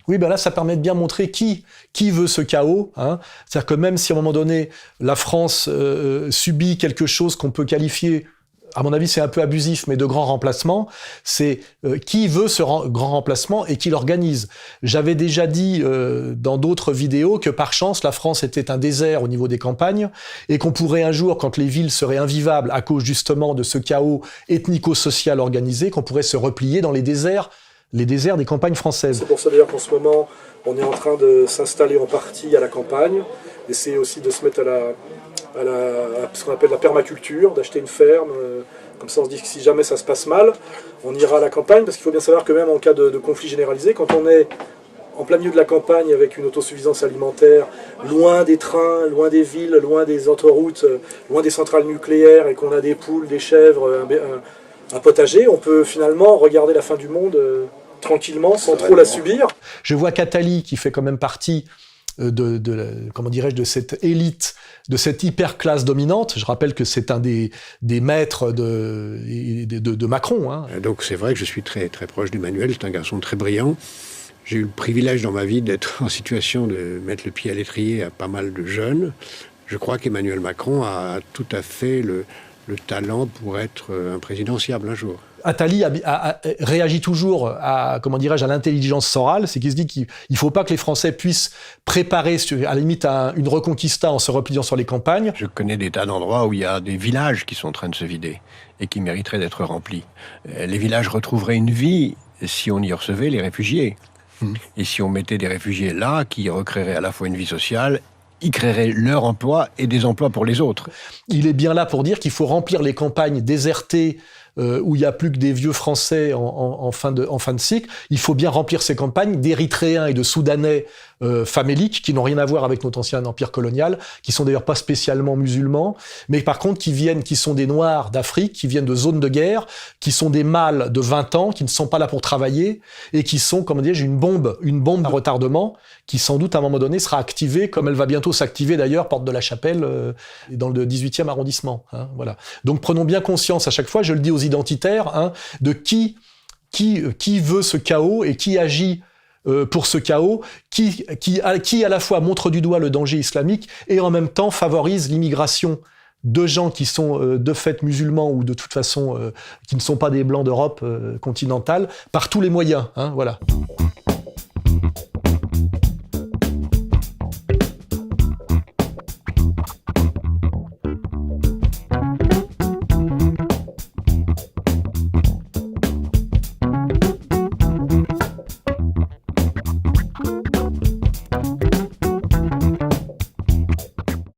Oui, ben là, ça permet de bien montrer qui veut ce chaos. Hein. C'est-à-dire que même si à un moment donné, la France subit quelque chose qu'on peut qualifier, à mon avis, c'est un peu abusif, mais de grand remplacement, c'est qui veut ce grand remplacement et qui l'organise. J'avais déjà dit dans d'autres vidéos que par chance, la France était un désert au niveau des campagnes et qu'on pourrait un jour, quand les villes seraient invivables à cause justement de ce chaos ethnico-social organisé, qu'on pourrait se replier dans les déserts des campagnes françaises. C'est pour ça d'ailleurs qu'en ce moment, on est en train de s'installer en partie à la campagne, essayer aussi de se mettre à ce qu'on appelle la permaculture, d'acheter une ferme, comme ça on se dit que si jamais ça se passe mal, on ira à la campagne, parce qu'il faut bien savoir que même en cas de conflit généralisé, quand on est en plein milieu de la campagne avec une autosuffisance alimentaire, loin des trains, loin des villes, loin des autoroutes, loin des centrales nucléaires, et qu'on a des poules, des chèvres, un potager, on peut finalement regarder la fin du monde tranquillement, sans trop la subir. Je vois qu'Attali, qui fait quand même partie de cette élite, de cette hyper-classe dominante. Je rappelle que c'est un des maîtres de Macron. Hein. Donc c'est vrai que je suis très, très proche d'Emmanuel, c'est un garçon très brillant. J'ai eu le privilège dans ma vie d'être en situation de mettre le pied à l'étrier à pas mal de jeunes. Je crois qu'Emmanuel Macron a tout à fait le talent pour être un présidentiable un jour. Attali réagit toujours à l'intelligence sorale, c'est qu'il se dit qu'il ne faut pas que les Français puissent préparer à la limite une reconquista en se repliant sur les campagnes. Je connais des tas d'endroits où il y a des villages qui sont en train de se vider et qui mériteraient d'être remplis. Les villages retrouveraient une vie si on y recevait les réfugiés. Et si on mettait des réfugiés là, qui recréeraient à la fois une vie sociale, ils créeraient leur emploi et des emplois pour les autres. Il est bien là pour dire qu'il faut remplir les campagnes désertées où il n'y a plus que des vieux Français en fin de cycle. Il faut bien remplir ces campagnes d'Érythréens et de Soudanais faméliques qui n'ont rien à voir avec notre ancien empire colonial, qui sont d'ailleurs pas spécialement musulmans, mais par contre qui sont des Noirs d'Afrique, qui viennent de zones de guerre, qui sont des mâles de 20 ans, qui ne sont pas là pour travailler et qui sont, une bombe à retardement qui sans doute à un moment donné sera activée, comme elle va bientôt s'activer d'ailleurs, porte de la Chapelle, dans le 18e arrondissement. Hein, voilà. Donc prenons bien conscience à chaque fois, je le dis aux identitaires, hein, de qui veut ce chaos et qui agit pour ce chaos, qui à la fois montre du doigt le danger islamique et en même temps favorise l'immigration de gens qui sont de fait musulmans ou de toute façon qui ne sont pas des blancs d'Europe continentale par tous les moyens. Hein, voilà.